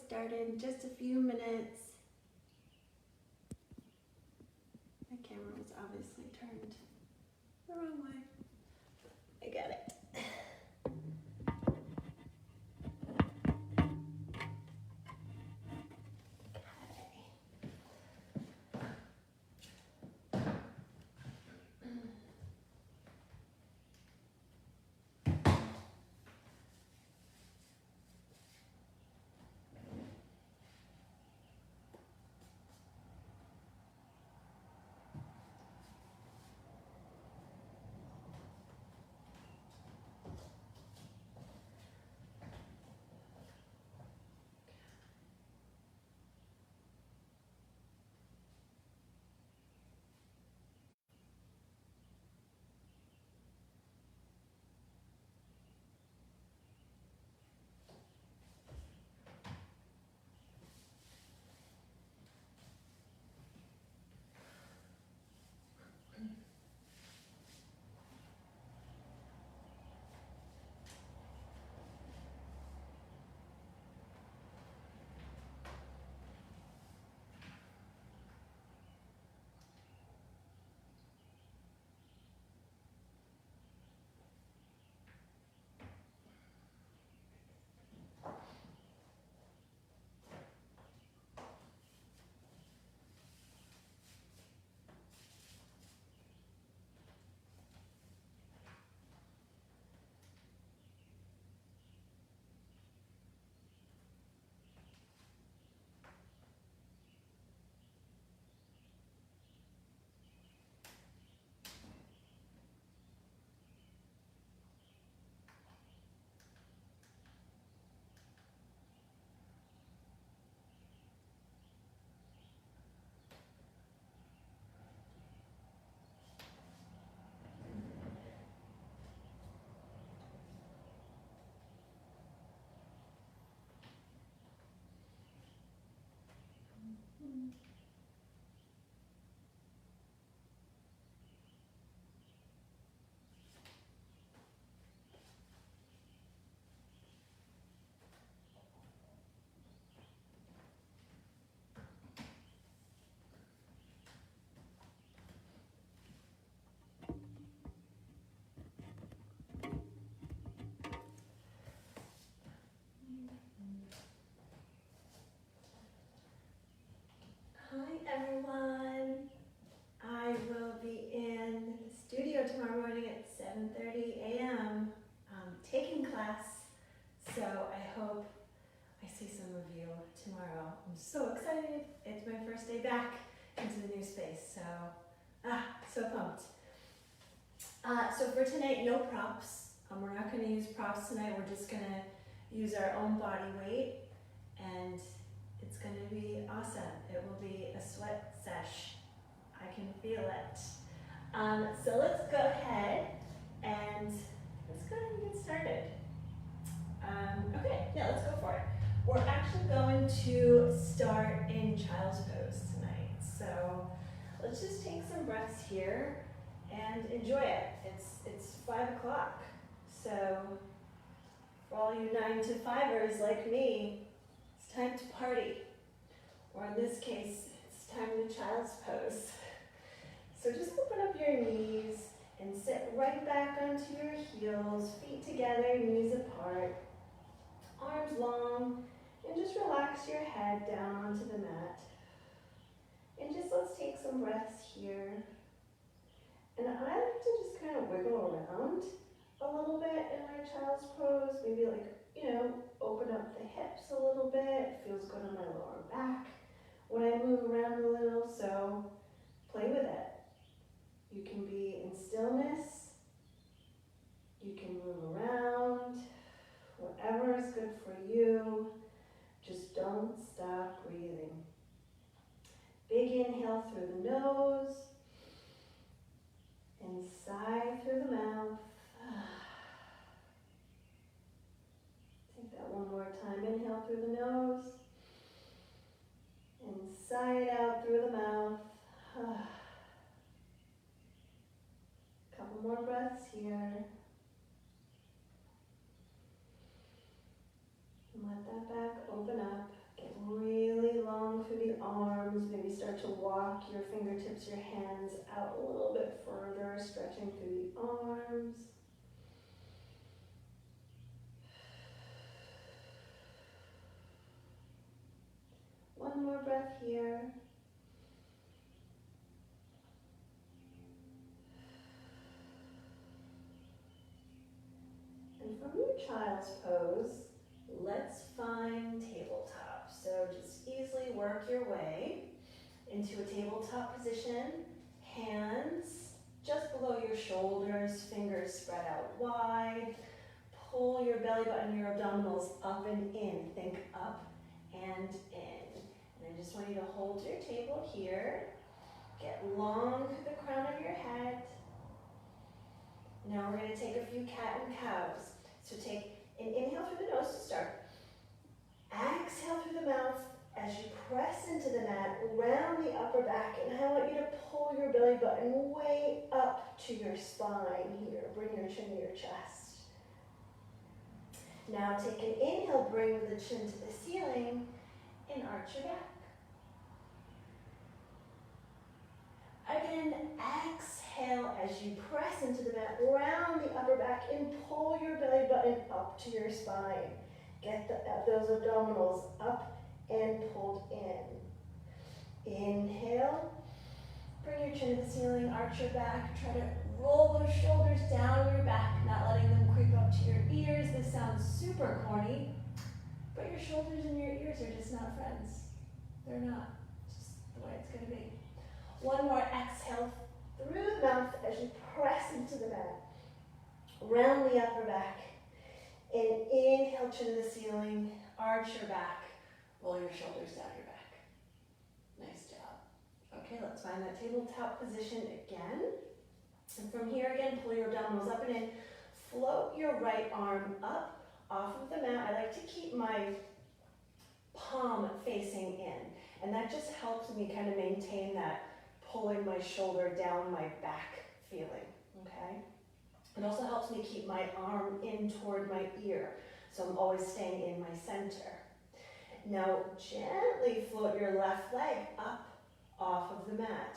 started in just a few minutes. My camera was obviously turned the wrong way. I got it. Hi everyone. I will be in the studio tomorrow morning at 7:30 a.m. Taking class. So I hope I see some of you tomorrow. I'm so excited. It's my first day back into the new space. So pumped. So for tonight, no props. We're not going to use props tonight. We're just going to use our own body weight, and it's going to be awesome. It will be a sweat sesh. I can feel it. So let's go ahead and get started. Okay, yeah, let's go for it. We're actually going to start in child's pose tonight. So let's just take some breaths here and enjoy it. It's 5 o'clock. So for all you 9 to 5ers like me, it's time to party. Or in this case, it's time to child's pose. So just open up your knees and sit right back onto your heels, feet together, knees apart, arms long, and just relax your head down onto the mat. And just let's take some breaths here. And I like to just kind of wiggle around a little bit in my child's pose, maybe open up the hips a little bit. It feels good on my lower back when I move around a little, so play with it. You can be in stillness, you can move around, whatever is good for you. Just don't stop breathing. Big inhale through the nose, and sigh through the mouth. Take that one more time. Inhale through the nose, and sigh it out through the mouth. Couple more breaths here. And let that back open up. fingertips, your hands out a little bit further, stretching through the arms. One more breath here. And from your child's pose, let's find tabletop. So just easily work your way into a tabletop position. Hands just below your shoulders, fingers spread out wide. Pull your belly button, your abdominals up and in. Think up and in. And I just want you to hold your table here. Get long through the crown of your head. Now we're going to take a few cat and cows. So take an inhale through the nose to start. Exhale through the mouth as you press into the mat, round the upper back, and I want you to pull your belly button way up to your spine here. Bring your chin to your chest. Now take an inhale, bring the chin to the ceiling, and arch your back. Again, exhale as you press into the mat, round the upper back, and pull your belly button up to your spine. Get those abdominals up and pulled in. Inhale, bring your chin to the ceiling, arch your back, try to roll those shoulders down your back, not letting them creep up to your ears. This sounds super corny, but your shoulders and your ears are just not friends. They're not. It's just the way it's going to be. One more exhale through the mouth as you press into the mat. Round the upper back. And inhale, chin to the ceiling, arch your back, roll your shoulders down your back. Nice job. Okay, let's find that tabletop position again. And from here again, pull your abdominals up and in. Float your right arm up off of the mat. I like to keep my palm facing in. And that just helps me kind of maintain that pulling my shoulder down my back feeling, okay? It also helps me keep my arm in toward my ear, so I'm always staying in my center. Now, gently float your left leg up off of the mat.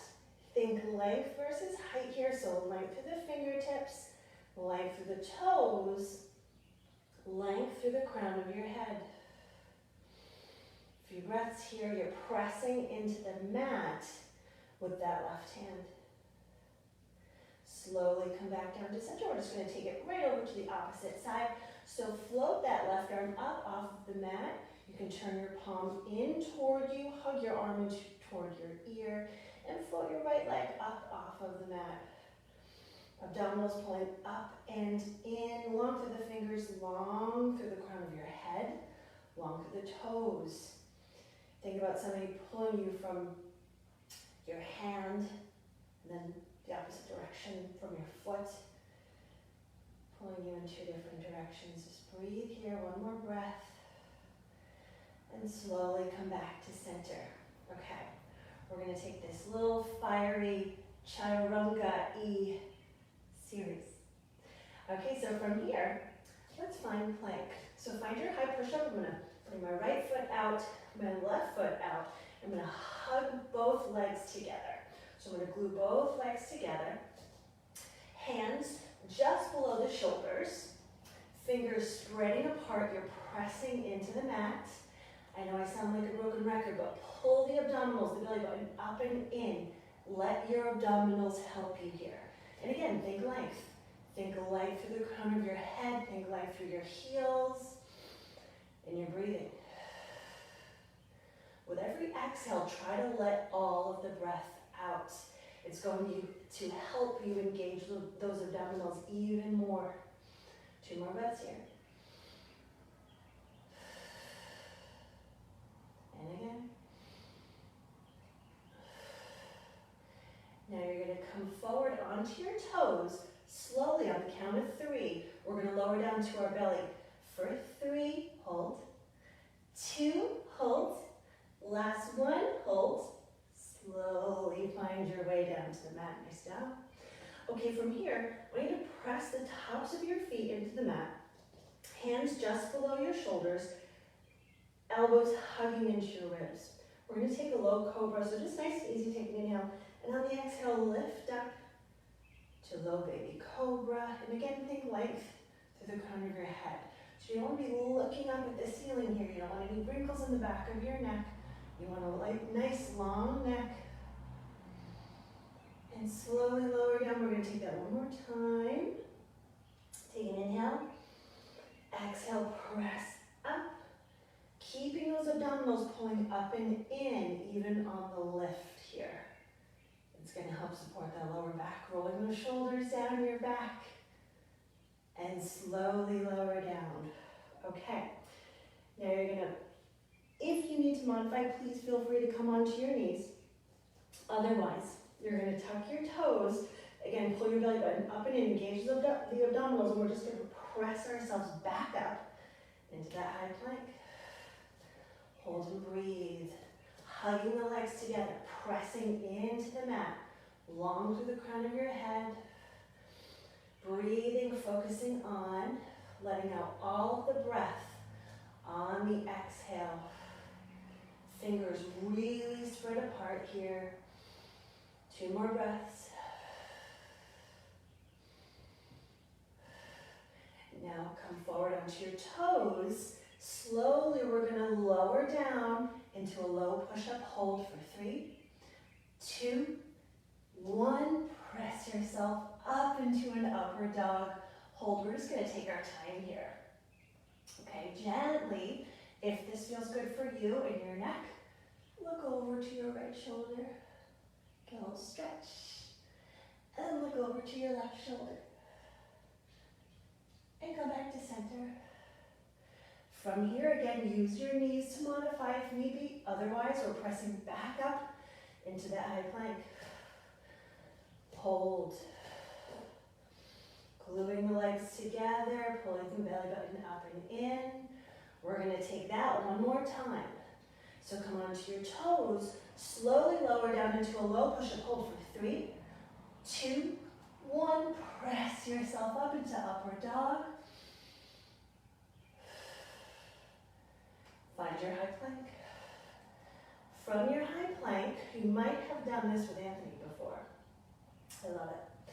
Think length versus height here, so length through the fingertips, length through the toes, length through the crown of your head. A few breaths here, you're pressing into the mat with that left hand. Slowly come back down to center. We're just going to take it right over to the opposite side. So float that left arm up off of the mat. You can turn your palm in toward you, hug your arm in toward your ear, and float your right leg up off of the mat. Abdominals pulling up and in, long through the fingers, long through the crown of your head, long through the toes. Think about somebody pulling you from your hand, and then the opposite direction from your foot, pulling you in two different directions. Just breathe here, one more breath, and slowly come back to center. Okay, we're going to take this little fiery chaturanga-y series. Okay, so from here, let's find plank. So find your high push-up. I'm going to bring my right foot out, my left foot out. I'm going to hug both legs together. So I'm going to glue both legs together. Hands just below the shoulders. Fingers spreading apart. You're pressing into the mat. I know I sound like a broken record, but pull the abdominals, the belly button up and in. Let your abdominals help you here. And again, think length. Think length through the crown of your head. Think length through your heels. And you're breathing. With every exhale, try to let all of the breath out. It's going to help you engage those abdominals even more. 2 more breaths here. And again. Now you're going to come forward onto your toes, slowly on the count of 3. We're going to lower down to our belly. For 3, hold. 2, hold. Last one, hold. Slowly find your way down to the mat. Nice job. Okay, from here, I want you to press the tops of your feet into the mat. Hands just below your shoulders. Elbows hugging into your ribs. We're going to take a low cobra, so just nice and easy. Take an inhale. And on the exhale, lift up to low baby cobra. And again, think length through the crown of your head. So you don't want to be looking up at the ceiling here. You don't want any wrinkles in the back of your neck. You want a nice long neck. And slowly lower down. We're going to take that one more time. Take an inhale. Exhale, press up. Keeping those abdominals pulling up and in, even on the lift here. It's going to help support that lower back. Rolling those shoulders down your back. And slowly lower down. Okay. Now you're going to, if you need to modify, please feel free to come onto your knees. Otherwise, you're going to tuck your toes. Again, pull your belly button up and in, engage the abdominals, and we're just going to press ourselves back up into that high plank. Hold and breathe. Hugging the legs together, pressing into the mat, long through the crown of your head. Breathing, focusing on letting out all of the breath on the exhale. Fingers really spread apart here. 2 more breaths. Now come forward onto your toes. Slowly we're going to lower down into a low push-up hold for 3, 2, 1. Press yourself up into an upward dog hold. We're just going to take our time here. Okay, gently, if this feels good for you and your neck, look over to your right shoulder. Get a little stretch. And look over to your left shoulder. And come back to center. From here, again, use your knees to modify if need be. Otherwise, we're pressing back up into that high plank. Hold. Gluing the legs together, pulling the belly button up and in. We're going to take that one more time. So come onto your toes. Slowly lower down into a low push-up hold for 3, 2, 1. Press yourself up into upward dog. Find your high plank. From your high plank, you might have done this with Anthony before. I love it.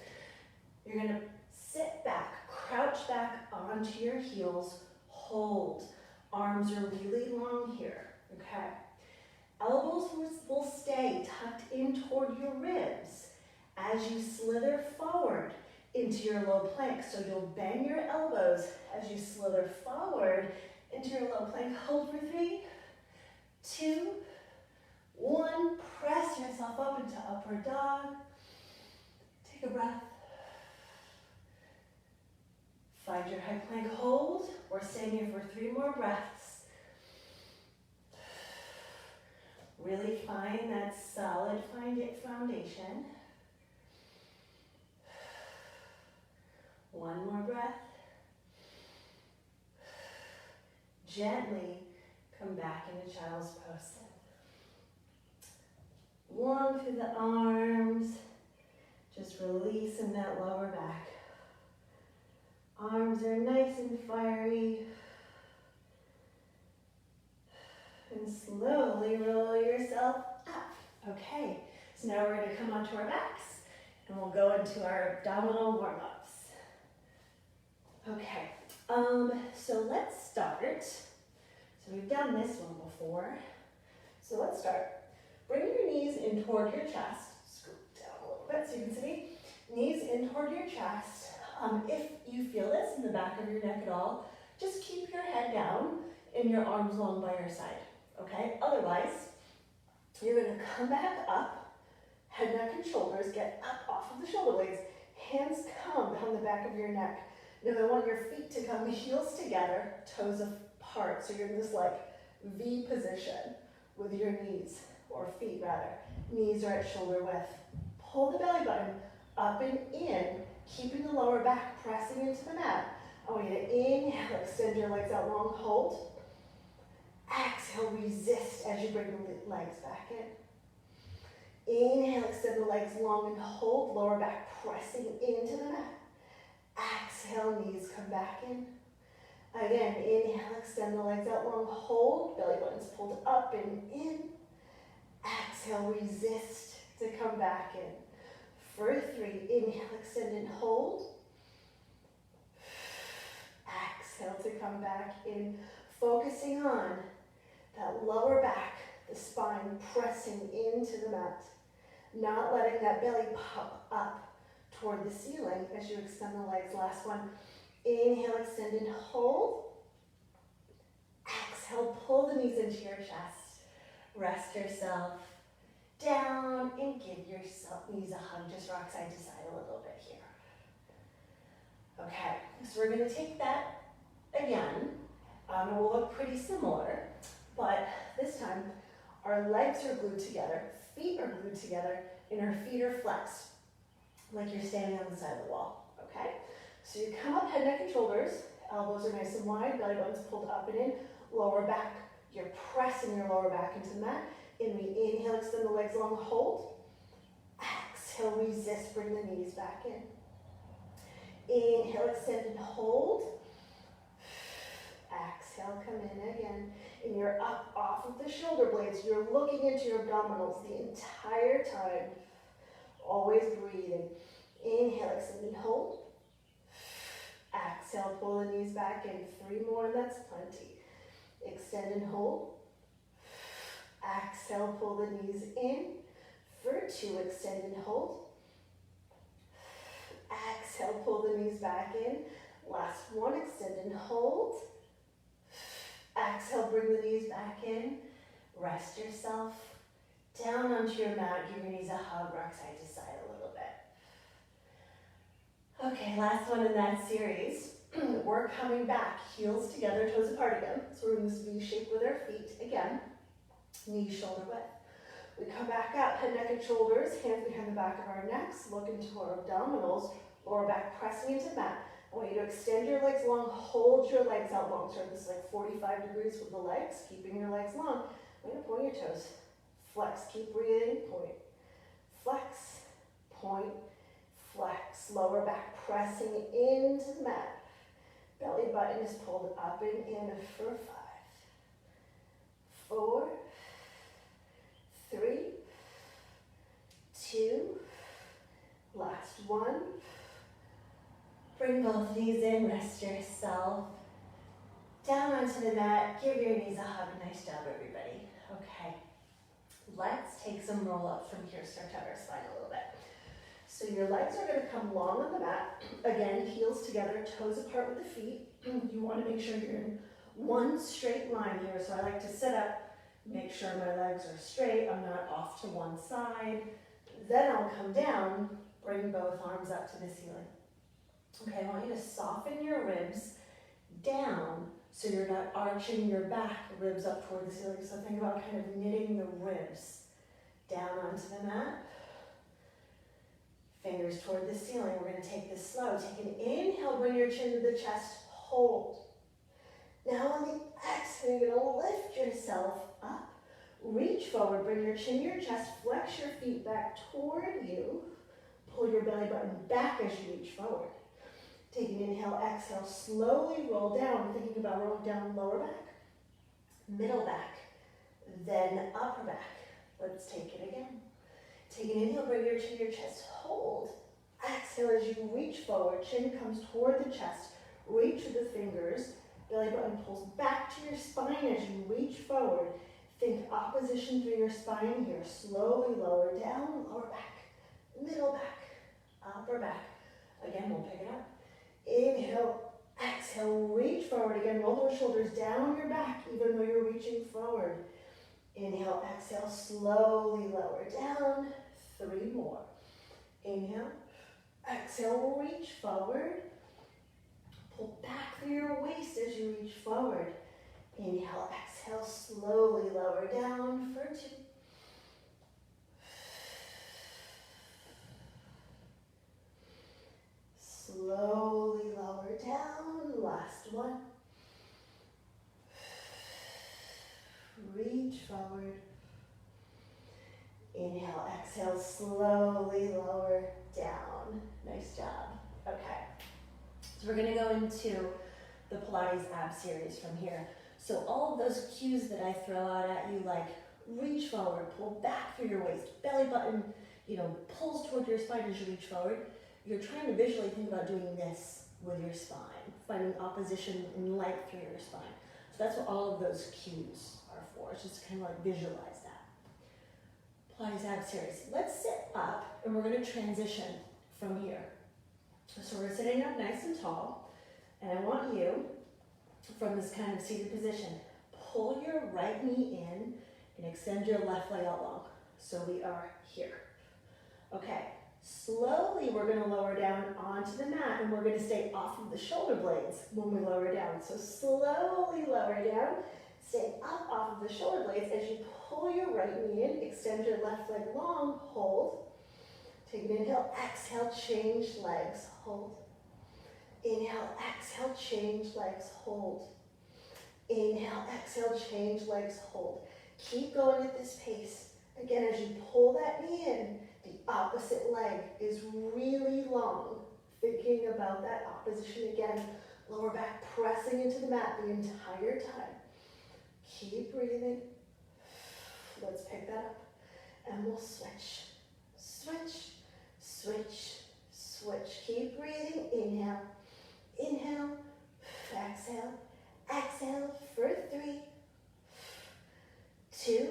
You're going to sit back, crouch back onto your heels, hold. Arms are really long here, okay? Elbows will stay tucked in toward your ribs as you slither forward into your low plank. So you'll bend your elbows as you slither forward into your low plank. Hold for 3, 2, 1. Press yourself up into upward dog. Take a breath. Find your high plank hold. We're staying here for 3 more breaths. Really find that solid foundation. 1 more breath. Gently come back into child's pose. Long through the arms. Just releasing that lower back. Arms are nice and fiery. And slowly roll yourself up. Okay, so now we're going to come onto our backs and we'll go into our abdominal warm-ups. Okay, so let's start. So we've done this one before. So let's start. Bring your knees in toward your chest. Scoot down a little bit so you can see. Knees in toward your chest. If you feel this in the back of your neck at all, just keep your head down and your arms long by your side, okay? Otherwise, you're gonna come back up, head, neck, and shoulders, get up off of the shoulder blades, hands come down the back of your neck. Now I want your feet to come heels together, toes apart, so you're in this like V position with your knees, or feet rather. Knees are at shoulder width. Pull the belly button up and in, keeping the lower back pressing into the mat. I want you to inhale, extend your legs out long, hold. Exhale, resist as you bring the legs back in. Inhale, extend the legs long and hold, lower back pressing into the mat. Exhale, knees come back in. Again, inhale, extend the legs out long, hold, belly button's pulled up and in. Exhale, resist. It's to come back in. For 3, inhale, extend and hold. Exhale to come back in, focusing on that lower back, the spine pressing into the mat, not letting that belly pop up toward the ceiling as you extend the legs. Last one, inhale, extend and hold. Exhale, pull the knees into your chest. Rest yourself down and give yourself knees a hug. Just rock side to side a little bit here. Okay, so we're going to take that again. It will look pretty similar, but this time our legs are glued together, feet are glued together, and our feet are flexed, like you're standing on the side of the wall, okay? So you come up, head, neck, and shoulders. Elbows are nice and wide, belly button's pulled up and in, lower back. You're pressing your lower back into the mat. And we inhale, extend the legs long, hold. Exhale, resist, bring the knees back in. Inhale, extend and hold. Exhale, come in again. And you're up off of the shoulder blades. You're looking into your abdominals the entire time. Always breathing. Inhale, extend and hold. Exhale, pull the knees back in. 3 more, and that's plenty. Extend and hold. Exhale, pull the knees in. For 2, extend and hold. Exhale, pull the knees back in. Last one, extend and hold. Exhale, bring the knees back in. Rest yourself down onto your mat. Give your knees a hug, rock side to side a little bit. Okay, last one in that series. We're coming back, heels together, toes apart again. So we're in this V shape with our feet again. Knees shoulder width. We come back up, head, neck, and shoulders, hands behind the back of our necks, look into our abdominals, lower back pressing into the mat. I want you to extend your legs long, hold your legs out long. So this is like 45 degrees with the legs, keeping your legs long. I'm going to point your toes. Flex, keep breathing, point. Flex, point, flex. Lower back pressing into the mat. Belly button is pulled up and in for 5, 4, 3, 2, last one. Bring both knees in, rest yourself. Down onto the mat, give your knees a hug. Nice job, everybody. Okay, let's take some roll up from here, stretch out our spine a little bit. So your legs are gonna come long on the mat. Again, heels together, toes apart with the feet. You wanna make sure you're in one straight line here. So I like to sit up, make sure my legs are straight, I'm not off to one side. Then I'll come down, bring both arms up to the ceiling. Okay, I want you to soften your ribs down so you're not arching your back ribs up toward the ceiling. So think about kind of knitting the ribs down onto the mat. Fingers toward the ceiling. We're going to take this slow. Take an inhale, bring your chin to the chest, hold. Now on the exhale, you're going to lift yourself up. Reach forward, bring your chin to your chest, flex your feet back toward you. Pull your belly button back as you reach forward. Take an inhale, exhale, slowly roll down. Thinking about rolling down lower back, middle back, then upper back. Let's take it again. Take an inhale, bring your chin to your chest, hold. Exhale as you reach forward, chin comes toward the chest. Reach with the fingers, belly button pulls back to your spine as you reach forward. Think opposition through your spine here. Slowly lower down, lower back, middle back, upper back. Again, we'll pick it up. Inhale, exhale, reach forward again. Roll those shoulders down your back even though you're reaching forward. Inhale, exhale, slowly lower down. 3 more. Inhale, exhale, reach forward. Pull back through your waist as you reach forward. Inhale, exhale, slowly lower down for 2. Slowly lower down, last one. Reach forward. Inhale, exhale, slowly lower down. Nice job. Okay. So we're gonna go into the Pilates ab series from here. So all of those cues that I throw out at you, like reach forward, pull back through your waist, belly button pulls toward your spine as you reach forward. You're trying to visually think about doing this with your spine, finding opposition in length through your spine. So that's what all of those cues are for. It's just kind of like visualize that. Pilates ab series. Let's sit up and we're going to transition from here. So we're sitting up nice and tall, and I want you, from this kind of seated position, pull your right knee in and extend your left leg out long. So we are here. Okay, slowly we're going to lower down onto the mat, and we're going to stay off of the shoulder blades when we lower down. So slowly lower down, stay up off of the shoulder blades as you pull your right knee in, extend your left leg long, hold. Take an inhale, exhale, change legs, hold. Inhale, exhale, change legs, hold. Inhale, exhale, change legs, hold. Keep going at this pace. Again, as you pull that knee in, the opposite leg is really long. Thinking about that opposition again. Lower back pressing into the mat the entire time. Keep breathing. Let's pick that up. And we'll switch. Switch, switch, switch. Keep breathing. Inhale, inhale, exhale, exhale for 3, 2,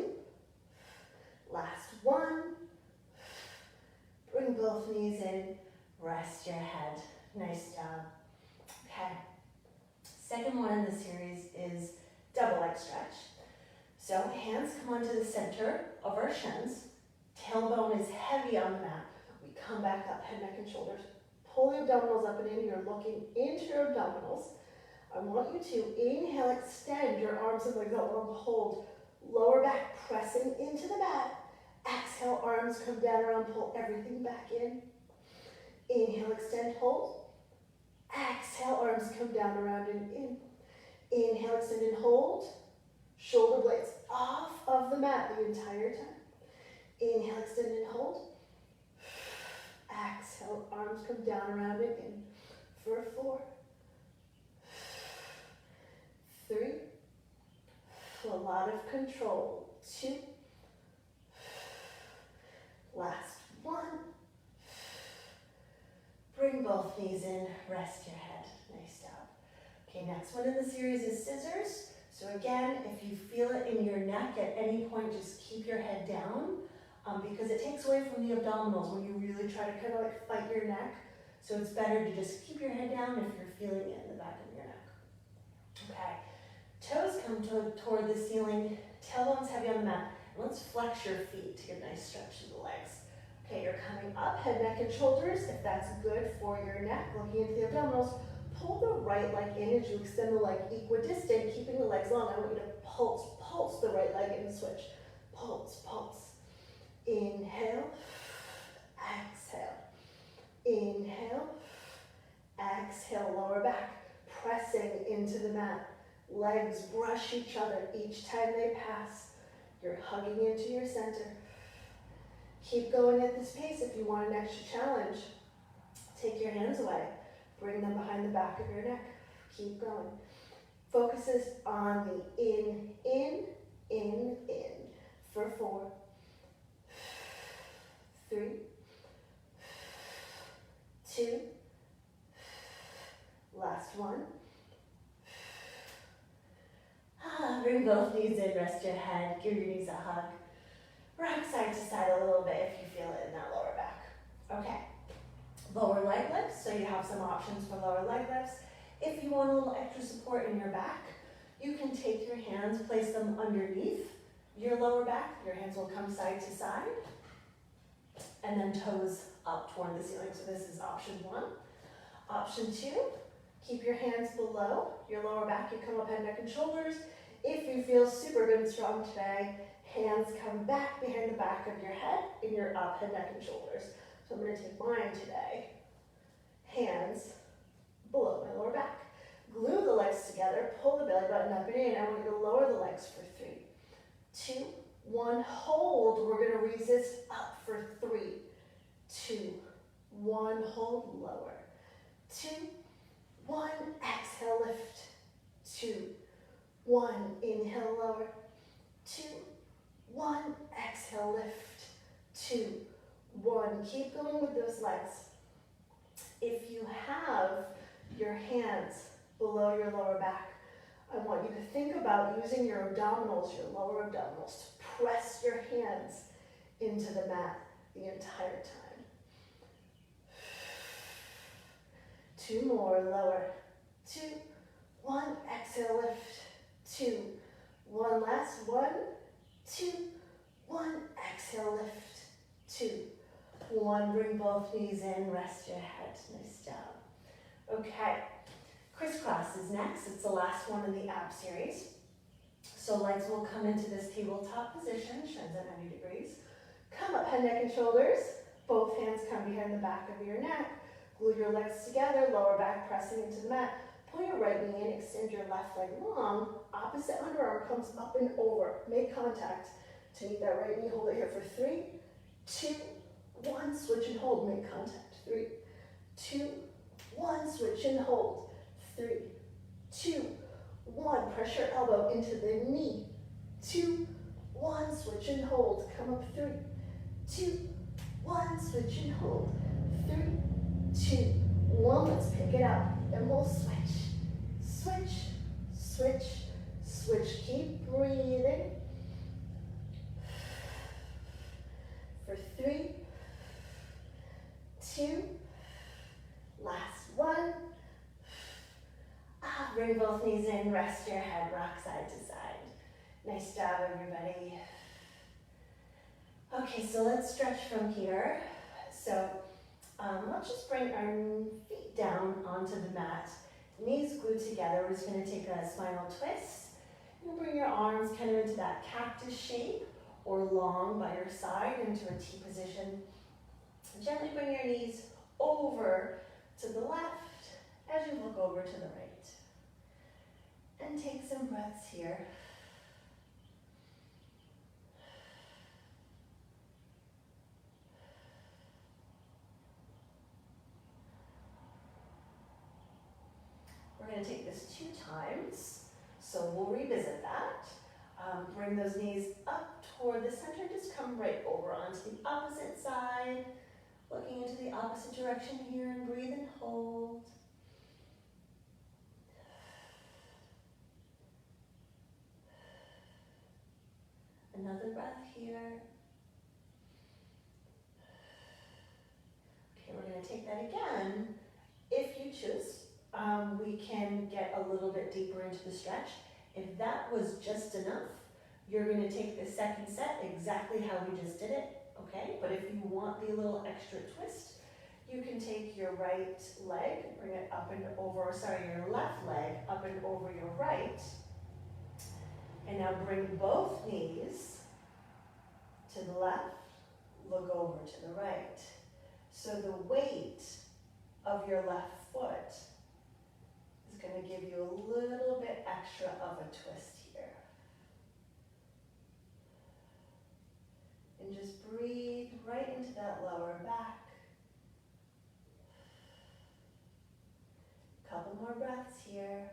last 1. Bring both knees in, rest your head. Nice job. Okay. Second one in the series is double leg stretch. So hands come onto the center of our shins. Tailbone is heavy on the mat. We come back up, head, neck, and shoulders. Pull the abdominals up and in. You're looking into your abdominals. I want you to inhale, extend your arms and legs out long, hold. Lower back pressing into the mat. Exhale, arms come down around, pull everything back in. Inhale, extend, hold. Exhale, arms come down around and in. Inhale, extend and hold. Shoulder blades off of the mat the entire time. Inhale, extend and hold. Exhale, arms come down around and in. For 4, 3, a lot of control. 2, last 1. Bring both knees in, rest your head. Nice job. Okay, next one in the series is scissors. So again, if you feel it in your neck at any point, just keep your head down because it takes away from the abdominals when you really try to kind of like fight your neck. So it's better to just keep your head down if you're feeling it in the back of your neck. Okay, toes come toward the ceiling, tailbone's heavy on the mat. And let's flex your feet to get a nice stretch to the legs. Okay, you're coming up, head, neck, and shoulders. If that's good for your neck, looking into the abdominals, pull the right leg in as you extend the leg equidistant, keeping the legs long. I want you to pulse the right leg and switch. Pulse, pulse. Inhale, exhale. Inhale, exhale, lower back, pressing into the mat. Legs brush each other each time they pass. You're hugging into your center. Keep going at this pace if you want an extra challenge. Take your hands away. Bring them behind the back of your neck. Keep going. Focuses on the in, for 4, 3, 2, last 1. Bring both knees in, rest your head, give your knees a hug. Rock side to side a little bit if you feel it in that lower back. Okay. Lower leg lifts, so you have some options for lower leg lifts. If you want a little extra support in your back, you can take your hands, place them underneath your lower back. Your hands will come side to side. And then toes up toward the ceiling. So this is option 1. Option 2, keep your hands below your lower back. You come up, head, neck, and shoulders. If you feel super good and strong today, hands come back behind the back of your head and you're up, head, neck, and shoulders. So I'm going to take mine today. Hands below my lower back. Glue the legs together, pull the belly button up and in. I want you to lower the legs for 3, 2, 1. Hold. We're going to resist up for 3, 2, 1. Hold, lower. 2, 1. Exhale, lift. 2, 1. Inhale, lower. 2, 1. Exhale, lift. 2, 1. Keep going with those legs. If you have your hands below your lower back, I want you to think about using your abdominals, your lower abdominals, to press your hands into the mat the entire time. 2 more, lower. 2, 1, exhale, lift. 2, 1 last, 1, 2, 1, exhale, lift. 2, 1, bring both knees in, rest your head, nice job. Okay, crisscross is next, it's the last one in the ab series. So legs will come into this tabletop position, shins at 90 degrees. Come up, head, neck, and shoulders. Both hands come behind the back of your neck. Glue your legs together, lower back pressing into the mat. Pull your right knee in, extend your left leg long. Opposite underarm comes up and over. Make contact to meet that right knee. Hold it here for 3, 2, 1. Switch and hold. Make contact. 3, 2, 1. Switch and hold. 3, 2, 1. Press your elbow into the knee. 2, 1. Switch and hold. Come up. 3, 2, 1. Switch and hold. 3, 2, 1. Let's pick it up and we'll switch. Switch, switch, switch. Keep breathing. For 3, 2, last 1. Bring both knees in, rest your head, rock side to side. Nice job, everybody. Okay, so let's stretch from here. So let's just bring our feet down onto the mat. Knees glued together. We're just going to take a spinal twist. You'll bring your arms kind of into that cactus shape or long by your side into a T position. Gently bring your knees over to the left as you look over to the right. And take some breaths here. We're going to take this 2 times, so we'll revisit that. Bring those knees up toward the center, just come right over onto the opposite side, looking into the opposite direction here, and breathe and hold. Another breath here. Okay, we're going to take that again. If you choose, we can get a little bit deeper into the stretch. If that was just enough, you're going to take the second set exactly how we just did it, okay? But if you want the little extra twist, you can take your right leg, bring it up and over, your left leg up and over your right. And now bring both knees to the left, look over to the right. So the weight of your left foot is going to give you a little bit extra of a twist here. And just breathe right into that lower back. Couple more breaths here.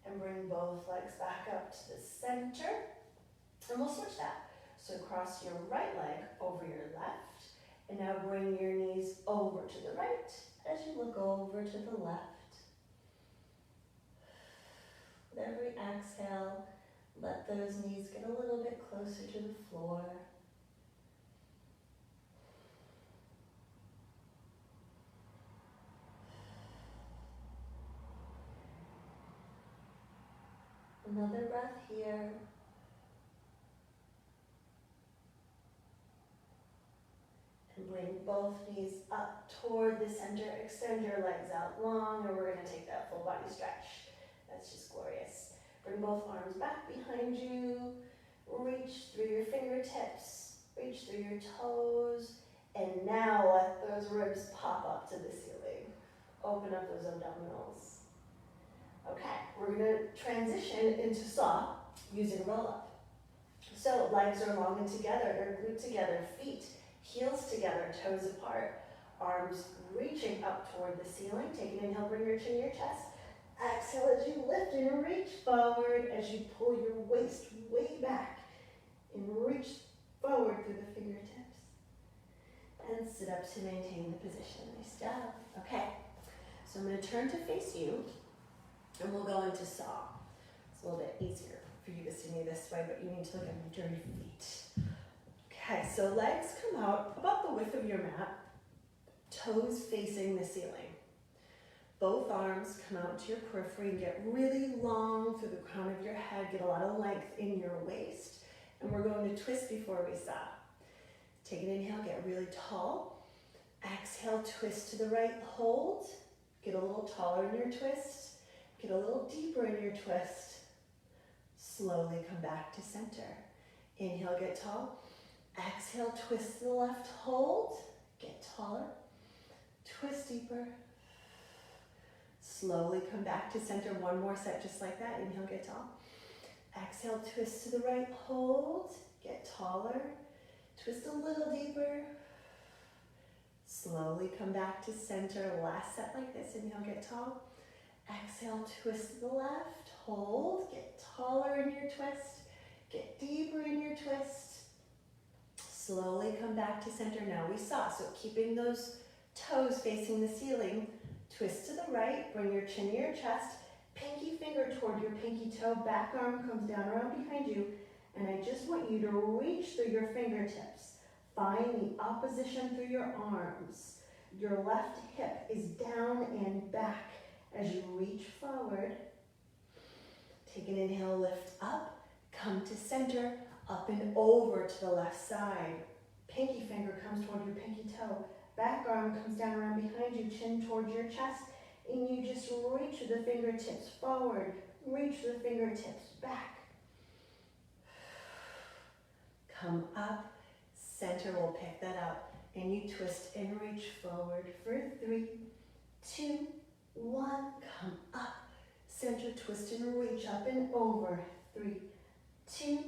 And bring both legs back up to the center. And we'll switch that. So cross your right leg over your left. And now bring your knees over to the right as you look over to the left. With every exhale, let those knees get a little bit closer to the floor. Another breath here. And bring both knees up toward the center. Extend your legs out long, and we're going to take that full body stretch. That's just glorious. Bring both arms back behind you. Reach through your fingertips. Reach through your toes. And now let those ribs pop up to the ceiling. Open up those abdominals. Okay, we're going to transition into saw using roll up. So legs are long and together, they're glued together, feet, heels together, toes apart, arms reaching up toward the ceiling. Take an inhale, bring your chin to your chest. Exhale as you lift and reach forward as you pull your waist way back and reach forward through the fingertips. And sit up to maintain the position. Nice job. Okay, so I'm going to turn to face you, and we'll go into saw. It's a little bit easier for you to see me this way, but you need to look at my dirty feet. Okay, so legs come out about the width of your mat, toes facing the ceiling. Both arms come out to your periphery and get really long through the crown of your head, get a lot of length in your waist. And we're going to twist before we stop. Take an inhale, get really tall. Exhale, twist to the right, hold. Get a little taller in your twist. Get a little deeper in your twist. Slowly come back to center. Inhale, get tall. Exhale, twist to the left, hold. Get taller. Twist deeper. Slowly come back to center. One more set just like that. Inhale, get tall. Exhale, twist to the right, hold. Get taller. Twist a little deeper. Slowly come back to center. Last set like this. Inhale, get tall. Exhale, twist to the left, hold. Get taller in your twist. Get deeper in your twist. Slowly come back to center. Now we saw, so keeping those toes facing the ceiling. Twist to the right, bring your chin to your chest, pinky finger toward your pinky toe, back arm comes down around behind you, and I just want you to reach through your fingertips. Find the opposition through your arms. Your left hip is down and back as you reach forward. Take an inhale, lift up, come to center, up and over to the left side. Pinky finger comes toward your pinky toe. Back arm comes down around behind you, chin towards your chest, and you just reach with the fingertips forward, reach with the fingertips back. Come up, center will pick that up, and you twist and reach forward for 3, 2, 1, come up, center, twist and reach up and over, 3, 2,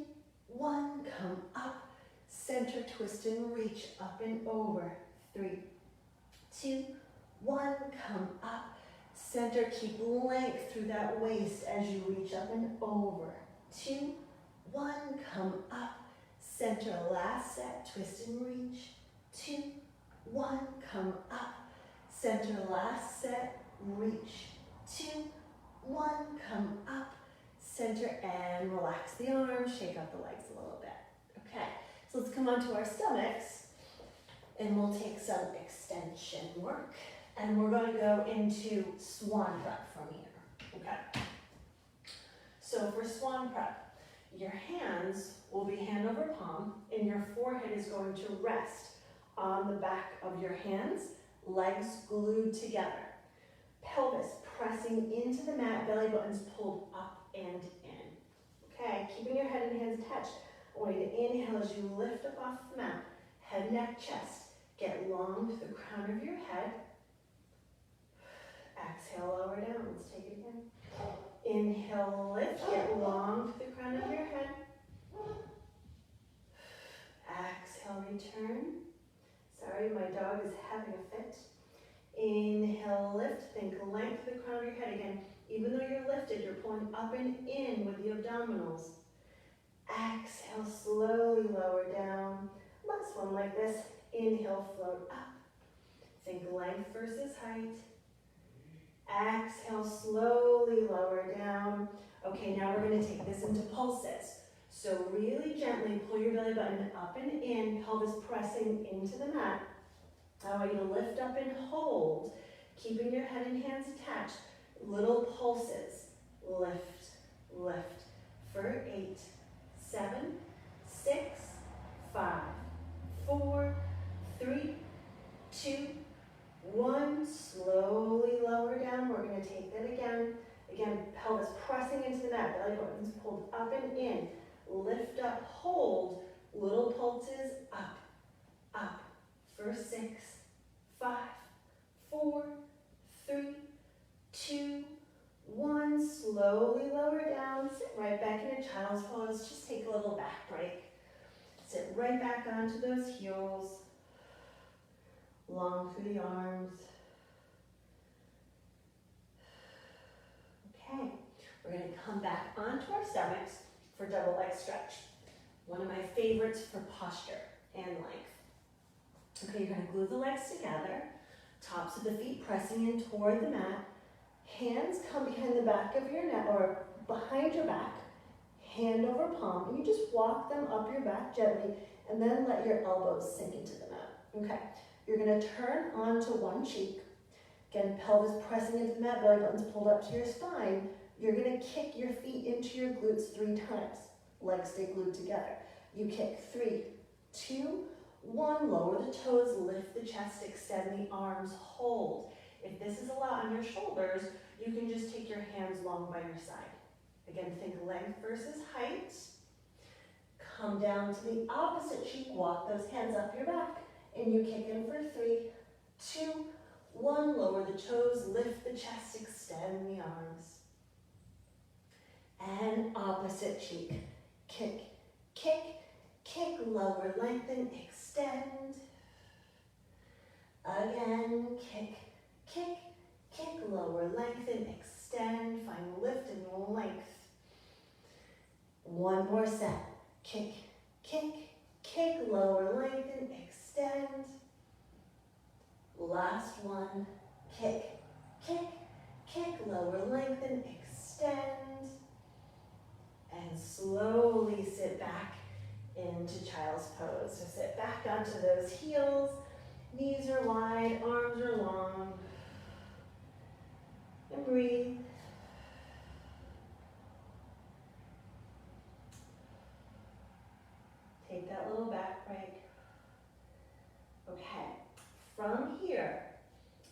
1, come up, center, twist and reach up and over, 3, 2, 1, come up, center, keep length through that waist as you reach up and over, 2, 1, come up, center, last set, twist and reach, 2, 1, come up, center, last set, reach, 2, 1, come up, center, and relax the arms, shake out the legs a little bit. Okay, so let's come onto our stomachs. And we'll take some extension work. And we're going to go into swan prep from here, okay? So for swan prep, your hands will be hand over palm, and your forehead is going to rest on the back of your hands, legs glued together. Pelvis pressing into the mat, belly buttons pulled up and in. Okay, keeping your head and hands attached. I want you to inhale as you lift up off the mat, head, neck, chest. Get long to the crown of your head. Exhale, lower down. Let's take it again. Inhale, lift. Get long to the crown of your head. Exhale, return. Sorry, my dog is having a fit. Inhale, lift. Think length to the crown of your head again. Even though you're lifted, you're pulling up and in with the abdominals. Exhale, slowly lower down. Last one like this. Inhale, float up. Think length versus height. Exhale, slowly lower down. Okay, now we're going to take this into pulses. So really gently pull your belly button up and in, pelvis pressing into the mat. I want you to lift up and hold, keeping your head and hands attached. Little pulses. Lift, lift. For 8, 7, 6, 5, 4, 3, 2, 1. Slowly lower down. We're going to take that again. Again, pelvis pressing into the mat. Belly buttons pulled up and in. Lift up, hold. Little pulses up, up. For 6, 5, 4, 3, 2, 1. Slowly lower down. Sit right back in a child's pose. Just take a little back break. Sit right back onto those heels. Long through the arms. Okay, we're going to come back onto our stomachs for double leg stretch. One of my favorites for posture and length. Okay, you're gonna glue the legs together, tops of the feet pressing in toward the mat. Hands come behind the back of your neck or behind your back, hand over palm, and you just walk them up your back gently and then let your elbows sink into the mat. Okay, you're gonna turn onto one cheek. Again, pelvis pressing into the mat, belly button's pulled up to your spine. You're gonna kick your feet into your glutes 3 times. Legs stay glued together. You kick 3, 2, 1, lower the toes, lift the chest, extend the arms, hold. If this is a lot on your shoulders, you can just take your hands long by your side. Again, think length versus height. Come down to the opposite cheek, walk those hands up your back, and you kick in for 3, 2, 1, lower the toes, lift the chest, extend the arms. And opposite cheek, kick, kick, kick, lower, lengthen, extend. Again, kick, kick, kick, lower, lengthen, extend, find lift and length. One more set, kick, kick, kick, lower, lengthen, extend. Last one, kick, kick, kick, lower, lengthen, extend. And slowly sit back into child's pose. So sit back onto those heels, knees are wide, arms are long. And breathe. Take that little back break. Okay, from here,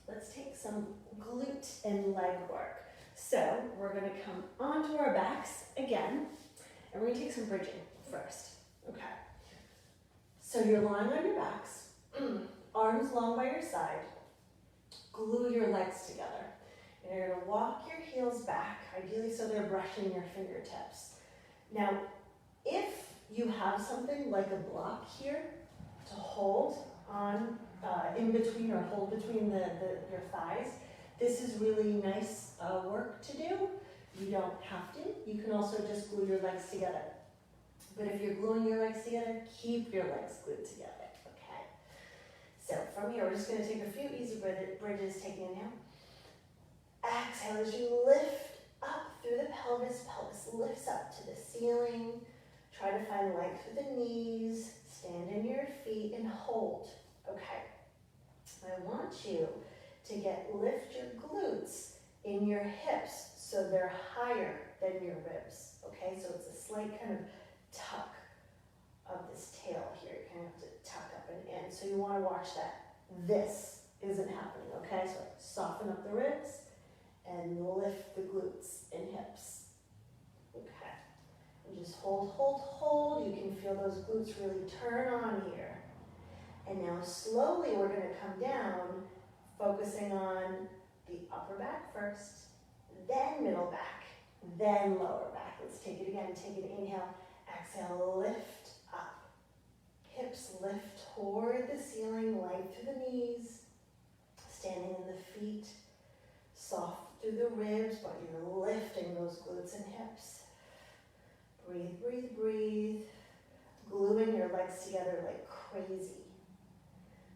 let's take some glute and leg work. So we're gonna come onto our backs again, and we're gonna take some bridging first. Okay, so you're lying on your backs, arms long by your side, glue your legs together. And you're gonna walk your heels back, ideally so they're brushing your fingertips. Now, if you have something like a block here to hold on in between or hold between your thighs, this is really nice work to do. You don't have to. You can also just glue your legs together. But if you're gluing your legs together, keep your legs glued together, okay? So from here, we're just gonna take a few easy bridges, taking an inhale. Exhale as you lift up through the pelvis. Pelvis lifts up to the ceiling. Try to find length through the knees. Stand in your feet and hold. Okay. I want you to lift your glutes in your hips so they're higher than your ribs. Okay, so it's a slight kind of tuck of this tail here. You kind of have to tuck up and in. So you want to watch that this isn't happening. Okay, so soften up the ribs and lift the glutes and hips. Okay. And just hold, hold, hold. You can feel those glutes really turn on here. And now slowly we're going to come down, focusing on the upper back first, then middle back, then lower back. Let's take it again. Take an inhale. Exhale, lift up. Hips lift toward the ceiling, length through the knees. Standing in the feet. Soft through the ribs, but you're lifting those glutes and hips. Breathe, breathe, breathe. Gluing your legs together like crazy.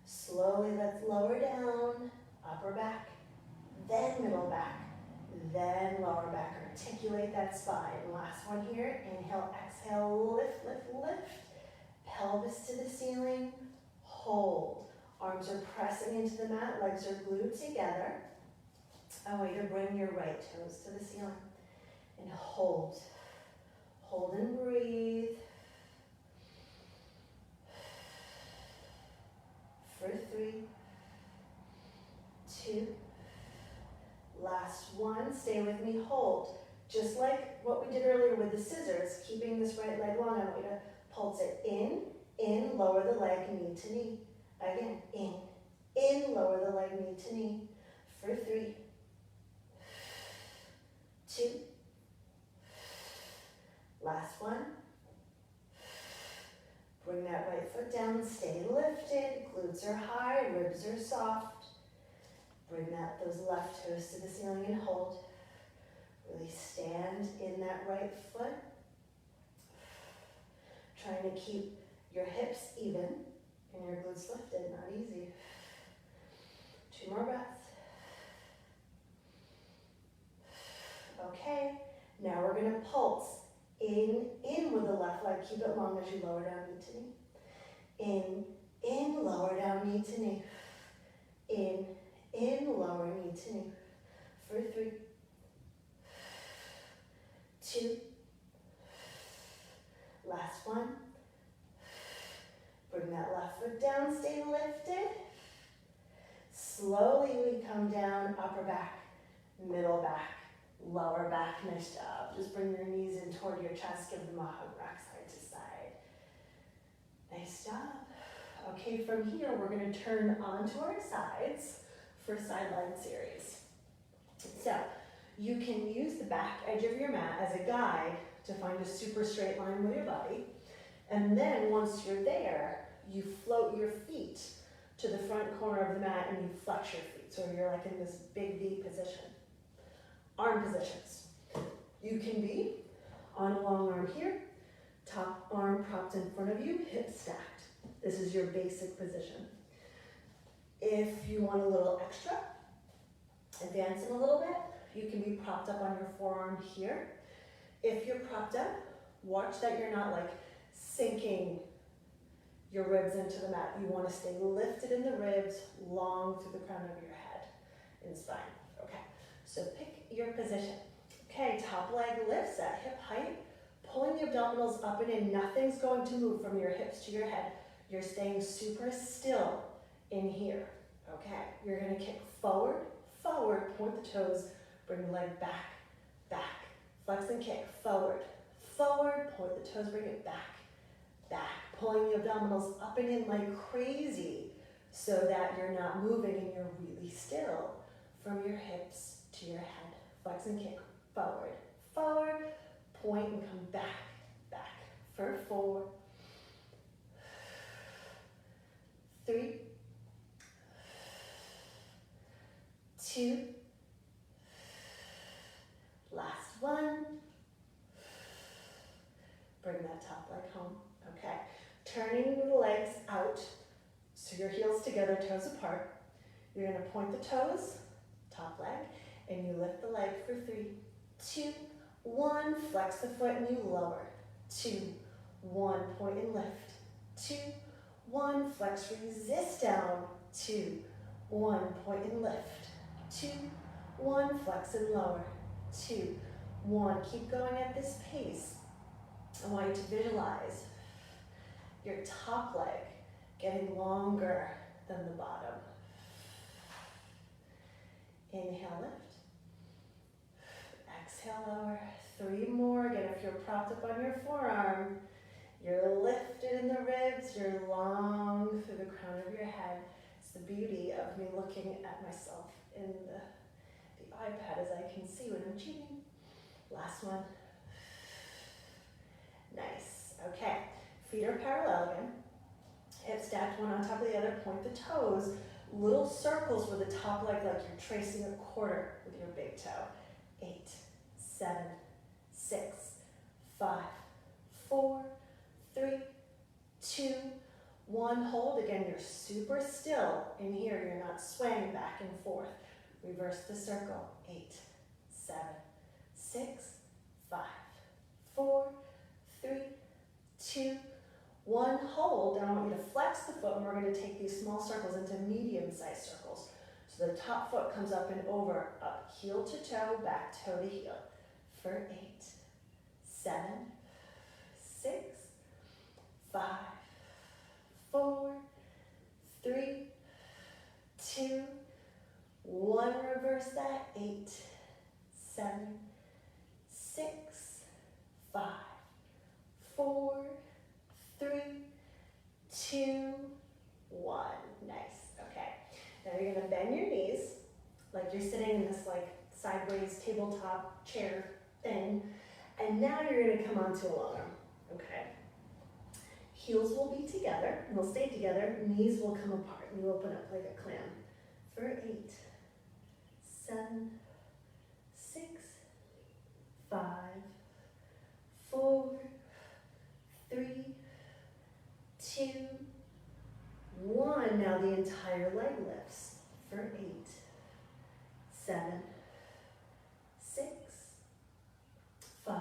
Slowly let's lower down, upper back, then middle back, then lower back. Articulate that spine. Last one here. Inhale, exhale, lift, lift, lift. Pelvis to the ceiling. Hold. Arms are pressing into the mat, legs are glued together. I want you to bring your right toes to the ceiling and hold. Hold and breathe. For 3, 2, last one. Stay with me, hold. Just like what we did earlier with the scissors, keeping this right leg long, I want you to pulse it in, lower the leg, knee to knee. Again, in, lower the leg, knee to knee. For 3, 2, last one. Bring that right foot down, stay lifted, glutes are high, ribs are soft. Bring those left toes to the ceiling and hold. Really stand in that right foot. trying to keep your hips even and your glutes lifted, not easy. 2 more breaths. Okay, now we're gonna pulse in with the left leg. Keep it long as you lower down knee to knee. In, lower down knee to knee. In, lower knee to knee. For 3, 2, last one. Bring that left foot down, stay lifted. Slowly we come down, upper back, middle back, lower back. Nice job. Just bring your knees in toward your chest, give them a hug, rock side to side. Nice job. Okay, from here we're gonna turn onto our sides for sideline series. So you can use the back edge of your mat as a guide to find a super straight line with your body. And then once you're there, you float your feet to the front corner of the mat and you flex your feet. So you're like in this big V position. Arm positions. You can be on a long arm here, top arm propped in front of you, hips stacked. This is your basic position. If you want a little extra, advancing a little bit, you can be propped up on your forearm here. If you're propped up, watch that you're not like sinking your ribs into the mat. You want to stay lifted in the ribs, long through the crown of your head and spine. Okay, so pick your position. Okay, top leg lifts at hip height, pulling the abdominals up and in. Nothing's going to move from your hips to your head. You're staying super still in here. Okay, you're gonna kick forward, forward, point the toes, bring the leg back, back. Flex and kick, forward, forward, point the toes, bring it back, back. Pulling the abdominals up and in like crazy so that you're not moving and you're really still from your hips to your head. Flex and kick, forward, forward, point and come back, back. For 4, 3, 2, last one. Bring that top leg home. Okay, turning the legs out, so your heels together, toes apart. You're gonna point the toes, top leg, and you lift the leg for 3, 2, 1. Flex the foot and you lower. 2, 1. Point and lift. 2, 1. Flex, resist down. 2, 1. Point and lift. 2, 1. Flex and lower. 2, 1. Keep going at this pace. I want you to visualize your top leg getting longer than the bottom. Inhale, lift. Exhale, lower. 3 more. Again, if you're propped up on your forearm, you're lifted in the ribs, you're long through the crown of your head. It's the beauty of me looking at myself in the iPad as I can see when I'm cheating. Last one. Nice. Okay. Feet are parallel again. Hips stacked one on top of the other. Point the toes. Little circles with the top leg like you're tracing a quarter with your big toe. 8, 7, 6, 5, 4, 3, 2, 1. Hold. Again, you're super still in here. You're not swaying back and forth. Reverse the circle. 8, 7, 6, 5, 4, 3, 2, 1. Hold. And I want you to flex the foot, and we're going to take these small circles into medium-sized circles. So the top foot comes up and over, up, heel to toe, back toe to heel. For 8, 7, 6, 5, 4, 3, 2, 1. Reverse that. 8, 7, 6, 5, 4, 3, 2, 1. Nice. Okay. Now you're gonna bend your knees like you're sitting in this like sideways tabletop chair thing, and now you're gonna come onto a long arm. Okay. Heels will be together, and they'll stay together. Knees will come apart, and you open up like a clam. For 8, 7, 6, 5, 4, 3, 2, 1. Now the entire leg lifts for 8, 7, 6, 5,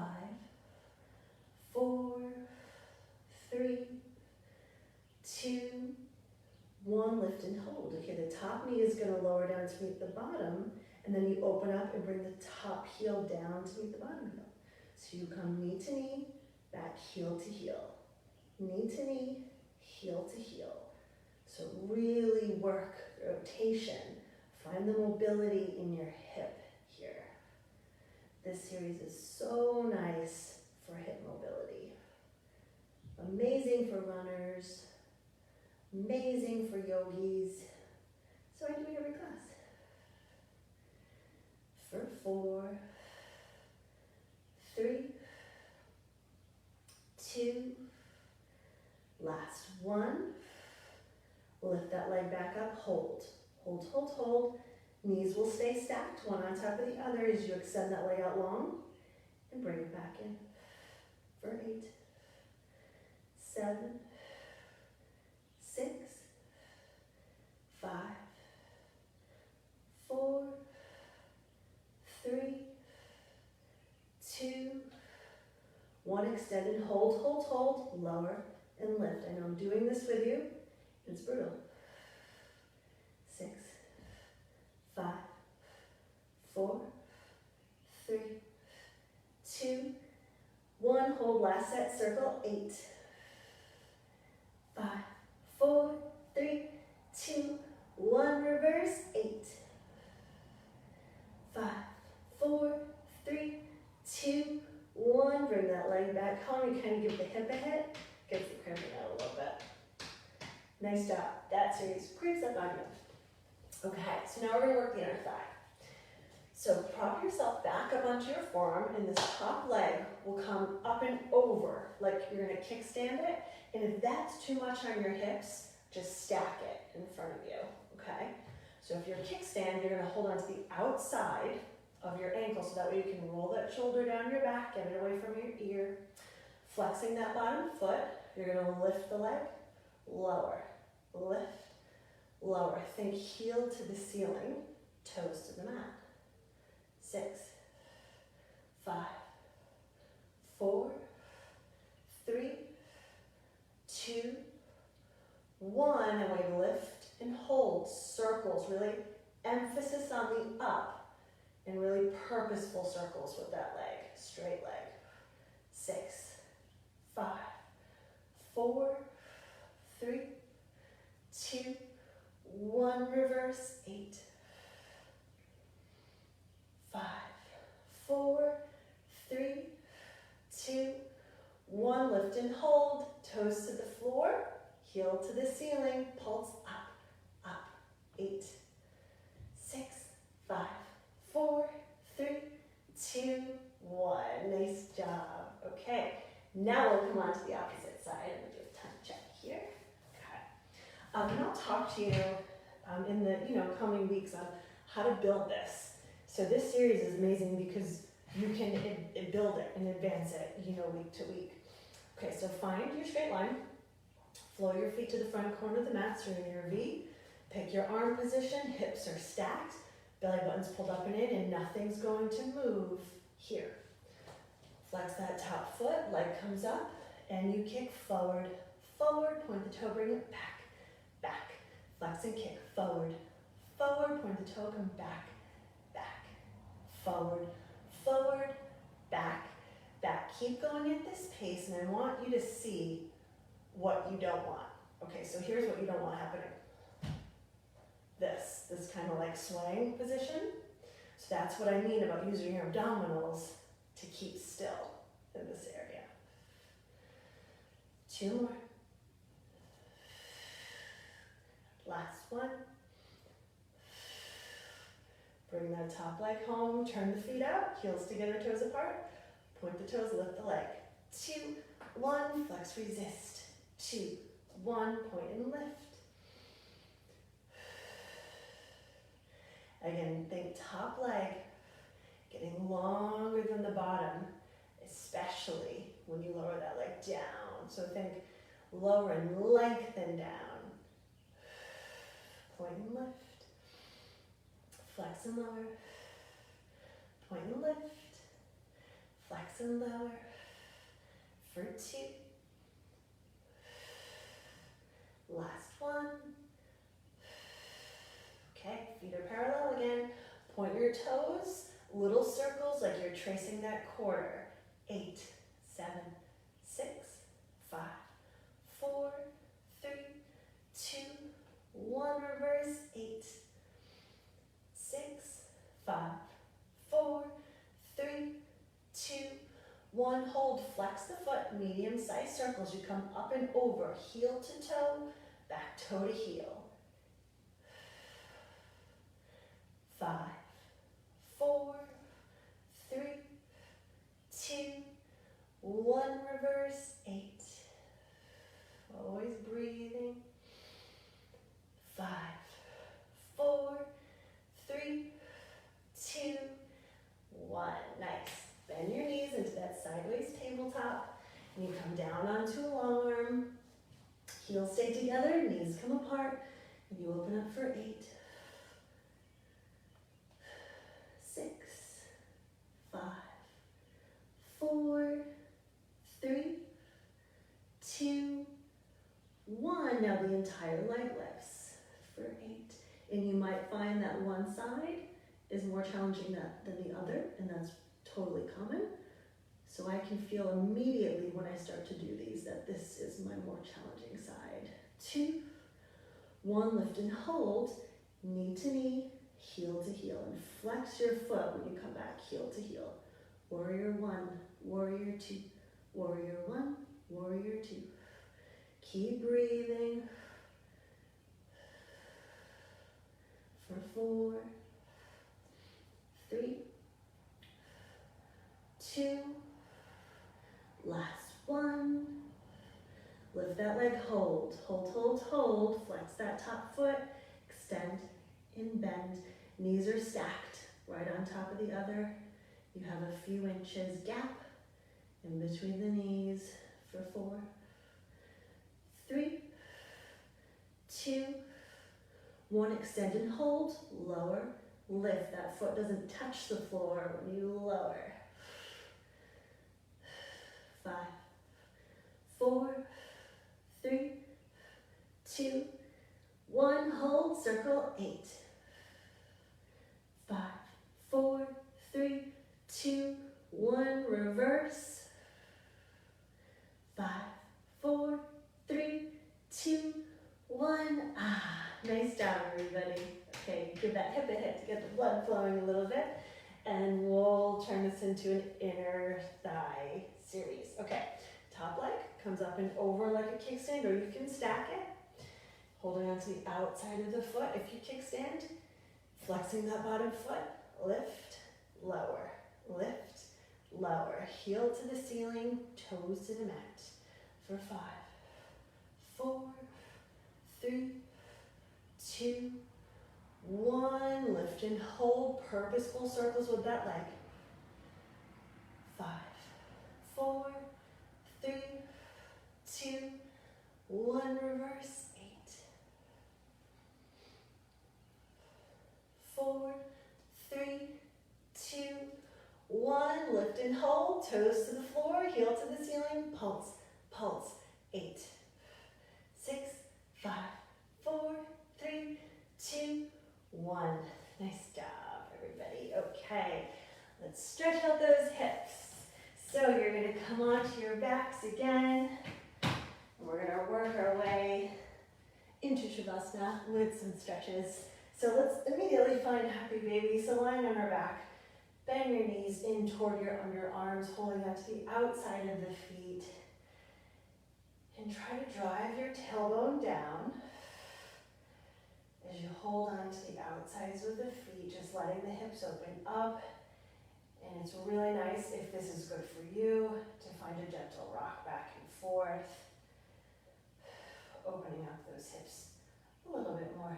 4, 3, 2, 1. Lift and hold. Okay, the top knee is going to lower down to meet the bottom, and then you open up and bring the top heel down to meet the bottom heel. So you come knee to knee, back heel to heel. Knee to knee, heel to heel. So really work rotation. Find the mobility in your hip here. This series is so nice for hip mobility. Amazing for runners. Amazing for yogis. So I do it every class. For 4, 3, 2, last 1. Lift that leg back up, hold. Hold, hold, hold. Knees will stay stacked, one on top of the other as you extend that leg out long. And bring it back in. For 8, 7, 6, 5, 4, 3, 2, 1. Extend and hold, hold, hold. Lower and lift. I know I'm doing this with you. It's brutal. 6, 5, 4, 3, 2, 1. Hold last set, circle. 8, 5, 4, 3, 2, 1. Reverse. 8, 5, 4, 3, 2, 1. Bring that leg back home. You kind of give the hip a hit. Gets the cramping out a little bit. Nice job. That series creeps up on you. Okay, so now we're going to work the inner thigh. So prop yourself back up onto your forearm, and this top leg will come up and over, like you're going to kickstand it. And if that's too much on your hips, just stack it in front of you, okay? So if you're kickstand, you're going to hold on to the outside of your ankle, so that way you can roll that shoulder down your back, get it away from your ear. Flexing that bottom foot, you're going to lift the leg, lower, lift, lower. Think heel to the ceiling, toes to the mat. 6, 5, 4, 3, 2, 1. And we lift and hold. Circles, really emphasis on the up and really purposeful circles with that leg, straight leg. 6, 5, 4, 3, 2, 1. Reverse. 8, 5, 4, 3, 2, 1. Lift and hold. Toes to the floor, heel to the ceiling. Pulse up, up. 8, 6, 5, 4, 3, 2, 1. Nice job. Okay, now we'll come on to the opposite side and we'll do a tongue check here. Okay. And I'll talk to you in the coming weeks on how to build this. So this series is amazing because you can build it and advance it, week to week. Okay, so find your straight line. Flow your feet to the front corner of the mat, so you're in your V. Pick your arm position, hips are stacked, belly button's pulled up and in, and nothing's going to move here. Flex that top foot, leg comes up, and you kick forward, forward, point the toe, bring it back, back. Flex and kick, forward, forward, point the toe, come back, back, forward, forward, back, back. Keep going at this pace, and I want you to see what you don't want. Okay, so here's what you don't want happening. This kind of like swaying position. So that's what I mean about using your abdominals to keep still in this area. 2 more. Last one. Bring that top leg home, turn the feet out, heels together, toes apart. Point the toes, lift the leg. 2, 1, flex, resist. 2, 1, point and lift. Again, think top leg getting longer than the bottom, especially when you lower that leg down. So think Lower and lengthen down. Point and lift. Flex and lower. Point and lift. Flex and lower. For 2. Last one. Okay, feet are parallel again. Point your toes, little circles like you're tracing that quarter. 8, 7, 6, 5, 4, 3, 2, 1. Reverse. 8, 6, 5, 4, 3, 2, 1. Hold. Flex the foot. Medium-sized circles. You come up and over, heel to toe, back toe to heel. 5, 4, 3, 2, 1. Reverse. 8. Always breathing. 5, 4, 3, 2, 1. Nice. Bend your knees into that sideways tabletop. And you come down onto a long arm. Heels stay together, knees come apart. And you open up for 8, 6, 5, 4, 3, 2, 1. Now the entire leg lifts for 8. And you might find that one side is more challenging than the other, and that's totally common. So I can feel immediately when I start to do these that this is my more challenging side. 2, 1, lift and hold, knee to knee, heel to heel, and flex your foot when you come back, heel to heel. Warrior 1, warrior 2, warrior 1, warrior 2. Keep breathing. For 4, 3, 2, last one. Lift that leg, hold, hold, hold, hold. Flex that top foot, extend and bend. Knees are stacked right on top of the other. You have a few inches gap in between the knees for 4, 3, 2, 1. Extend and hold, lower, lift. That foot doesn't touch the floor when you lower. 5, 4, 3, 2, 1. Hold, circle. 8, 5, 4, 3, 2, 1. Reverse. 5, 4, 3, 2, 1. Nice job, everybody. Okay, give that hip a hit to get the blood flowing a little bit. And we'll turn this into an inner thigh series. Okay, top leg comes up and over like a kickstand, or you can stack it. Holding onto the outside of the foot if you kickstand. Flexing that bottom foot. Lift, lower, lift, lower. Heel to the ceiling, toes to the mat. For 5, 4, 3, 2, 1. Lift and hold. Purposeful circles with that leg. 5, 4, 3, 2, 1. Reverse. 8, 4, 3, 2, 1. Lift and hold. Toes to the floor. Heel to the ceiling. Pulse. Pulse. 8, 6, 5, 4, 3, 2, 1. Nice job, everybody. Okay, let's stretch out those hips. So you're going to come onto your backs again. And we're going to work our way into Shavasana with some stretches. So let's immediately find happy baby. So lying on our back, bend your knees in toward your underarms, holding onto the outside of the feet. And try to drive your tailbone down as you hold on to the outsides of the feet, just letting the hips open up. And it's really nice, if this is good for you, to find a gentle rock back and forth, opening up those hips a little bit more.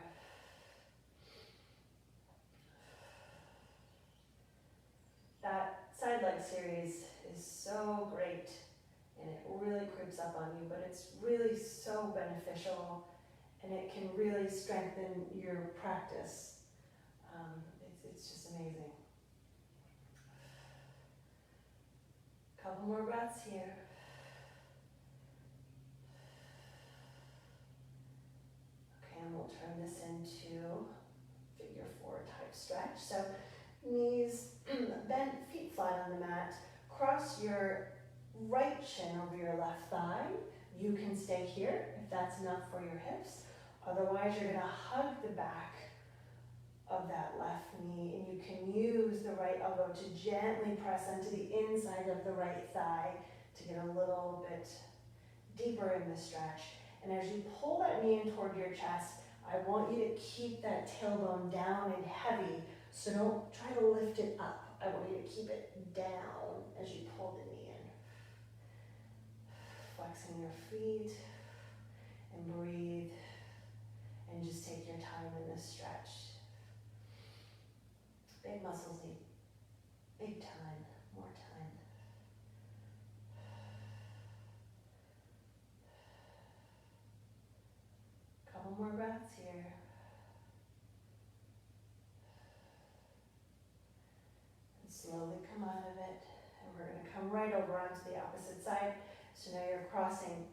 That side leg series is so great and it really creeps up on you, but it's really so beneficial, and it can really strengthen your practice. It's just amazing. Couple more breaths here. Okay, and we'll turn this into figure 4 type stretch. So knees bent, feet flat on the mat. Cross your right shin over your left thigh. You can stay here if that's enough for your hips. Otherwise, you're gonna hug the back of that left knee, and you can use the right elbow to gently press into the inside of the right thigh to get a little bit deeper in the stretch. And as you pull that knee in toward your chest, I want you to keep that tailbone down and heavy, so don't try to lift it up. I want you to keep it down as you pull the knee in. Flexing your feet and breathe, and just take your time in this stretch. Big muscles need big time, more time. Couple more breaths here. And slowly come out of it. And we're going to come right over onto the opposite side. So now you're crossing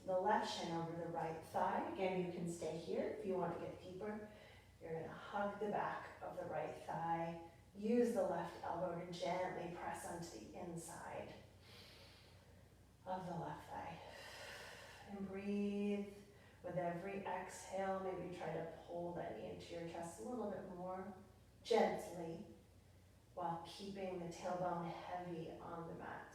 the left shin over the right thigh. Again, you can stay here if you want to get deeper. You're going to hug the back of the right thigh. Use the left elbow to gently press onto the inside of the left thigh. And breathe. With every exhale, maybe try to pull that knee into your chest a little bit more gently while keeping the tailbone heavy on the mat.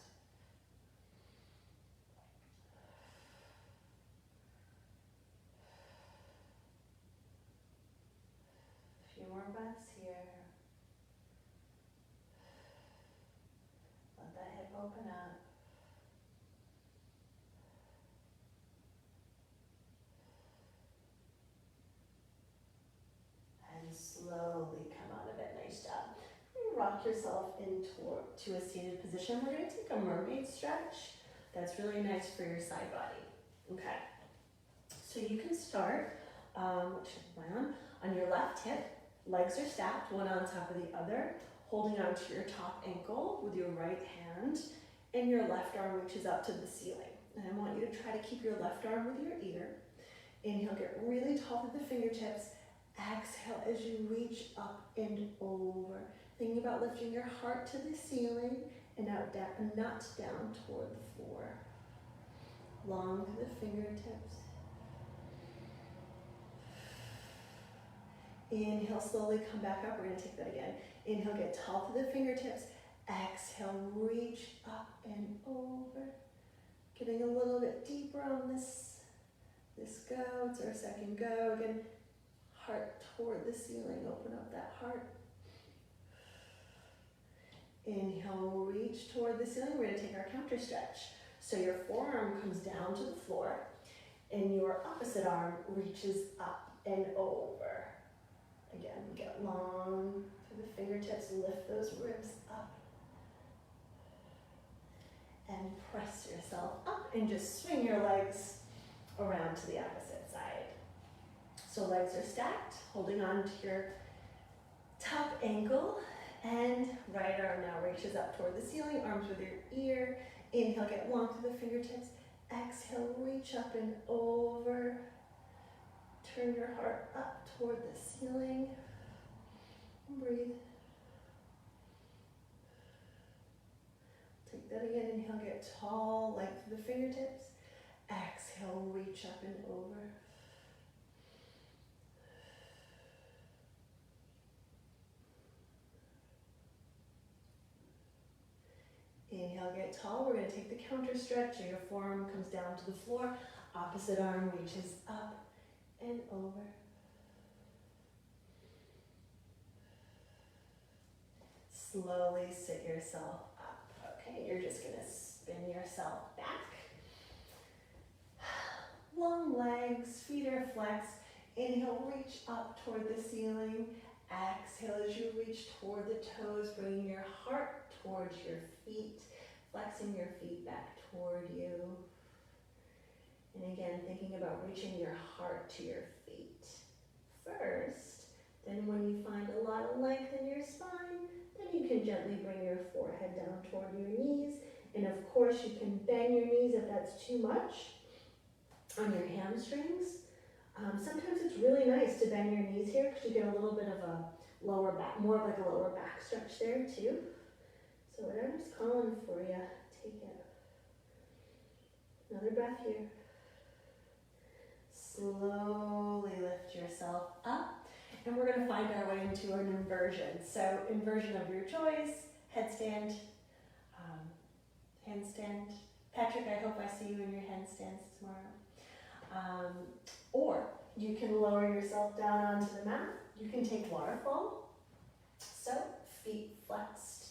A few more breaths here. Let that hip open up. And slowly come out of it. Nice job. Rock yourself into a seated position. We're going to take a mermaid stretch. That's really nice for your side body. Okay. So you can start, what should I land on your left hip. Legs are stacked, one on top of the other, holding onto your top ankle with your right hand, and your left arm reaches up to the ceiling. And I want you to try to keep your left arm with your ear. Inhale, get really tall with the fingertips. Exhale as you reach up and over. Thinking about lifting your heart to the ceiling and out down, not down toward the floor. Long to the fingertips. Inhale, slowly come back up. We're going to take that again. Inhale, get tall to the fingertips. Exhale, reach up and over. Getting a little bit deeper on this go. It's our second go. Again, heart toward the ceiling. Open up that heart. Inhale, reach toward the ceiling. We're going to take our counter stretch. So your forearm comes down to the floor, and your opposite arm reaches up and over. Again, get long through the fingertips, lift those ribs up. And press yourself up and just swing your legs around to the opposite side. So legs are stacked, holding on to your top ankle, and right arm now reaches up toward the ceiling, arms with your ear. Inhale, get long through the fingertips. Exhale, reach up and over. Turn your heart up toward the ceiling. Breathe. Take that again. Inhale, get tall, length through the fingertips. Exhale, reach up and over. Inhale, get tall. We're going to take the counter stretch. Your forearm comes down to the floor. Opposite arm reaches up and over. Slowly sit yourself up. Okay, you're just going to spin yourself back. Long legs, feet are flexed. Inhale, reach up toward the ceiling. Exhale as you reach toward the toes, bringing your heart towards your feet. flexing your feet back toward you. And again, thinking about reaching your heart to your feet first. Then when you find a lot of length in your spine, then you can gently bring your forehead down toward your knees. And of course, you can bend your knees if that's too much on your hamstrings. Sometimes it's really nice to bend your knees here because you get a little bit of a lower back, more of like a lower back stretch there too. So whatever's calling for you, take it. Another breath here. Slowly lift yourself up. And we're going to find our way into an inversion. So inversion of your choice, headstand, handstand. Patrick, I hope I see you in your handstands tomorrow. Or you can lower yourself down onto the mat. You can take waterfall. So feet flexed,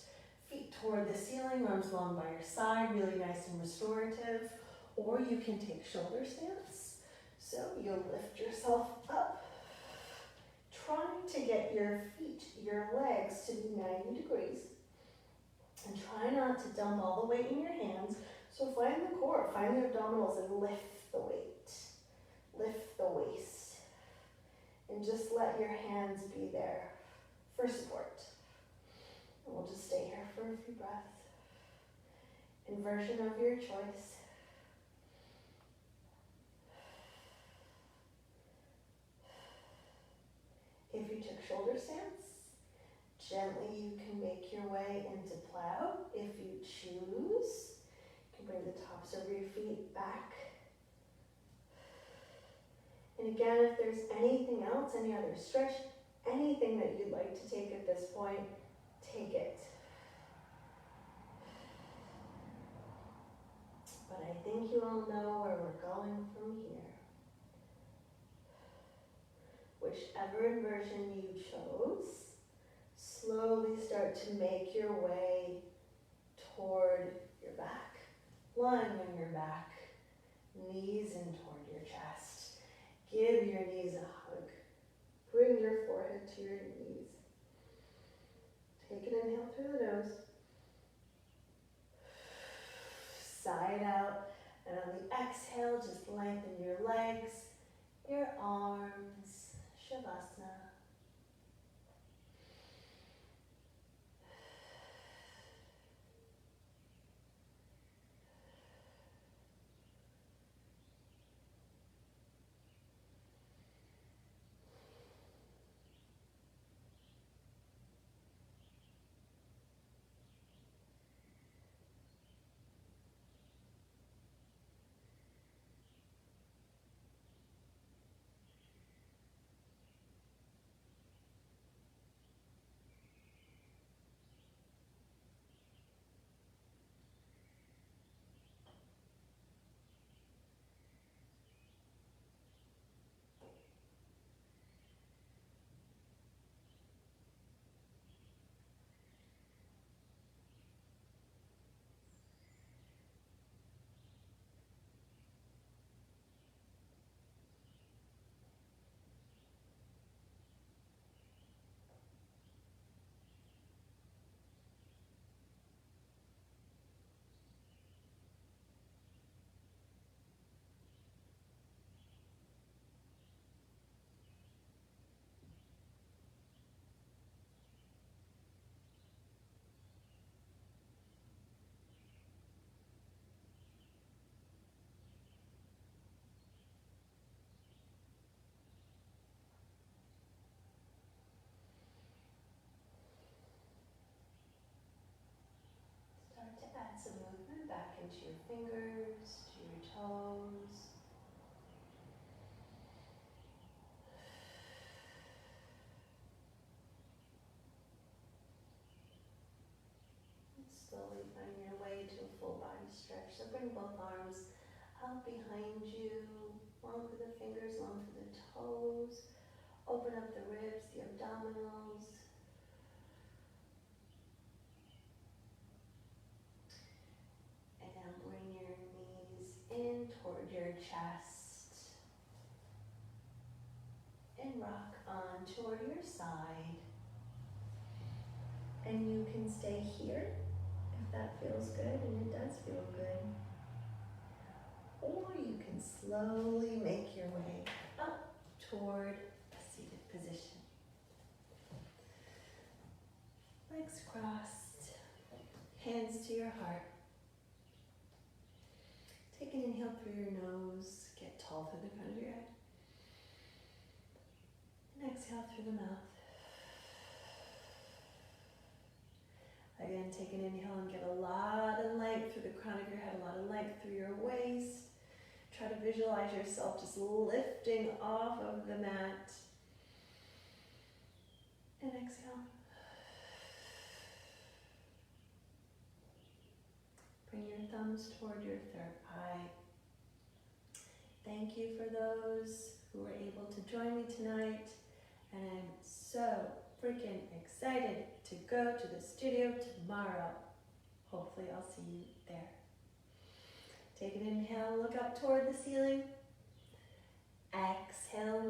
feet toward the ceiling, arms long by your side, really nice and restorative. Or you can take shoulder stance. So you'll lift yourself up, trying to get your feet, your legs to be 90 degrees. And try not to dump all the weight in your hands. So find the core, find the abdominals and lift the weight. Lift the waist. And just let your hands be there for support. And we'll just stay here for a few breaths. Inversion of your choice. If you took shoulder stance, gently you can make your way into plow. If you choose, you can bring the tops of your feet back. And again, if there's anything else, any other stretch, anything that you'd like to take at this point, take it. But I think you all know where we're going from here. Whichever inversion you chose, slowly start to make your way toward your back. Lying on your back, knees in toward your chest. Give your knees a hug. Bring your forehead to your knees. Take an inhale through the nose. Sigh it out. And on the exhale, just lengthen your legs, your arms. Shavasana. Start to add some movement back into your fingers, to your toes. And slowly find your way to a full body stretch. So bring both arms out behind you, long through the fingers, long through the toes. Open up the ribs, the abdominals. And bring your knees in toward your chest. And rock on toward your side. And you can stay here if that feels good, and it does feel good. Or you can slowly make your way up toward a seated position. Legs crossed, hands to your heart. Take an inhale through your nose, get tall through the crown of your head. And exhale through the mouth. Again, take an inhale and get a lot of length through the crown of your head, a lot of length through your waist. Try to visualize yourself just lifting off of the mat. And exhale. Bring your thumbs toward your third eye. Thank you for those who were able to join me tonight. And I'm so freaking excited to go to the studio tomorrow. Hopefully I'll see you there. Take an inhale, look up toward the ceiling. Exhale,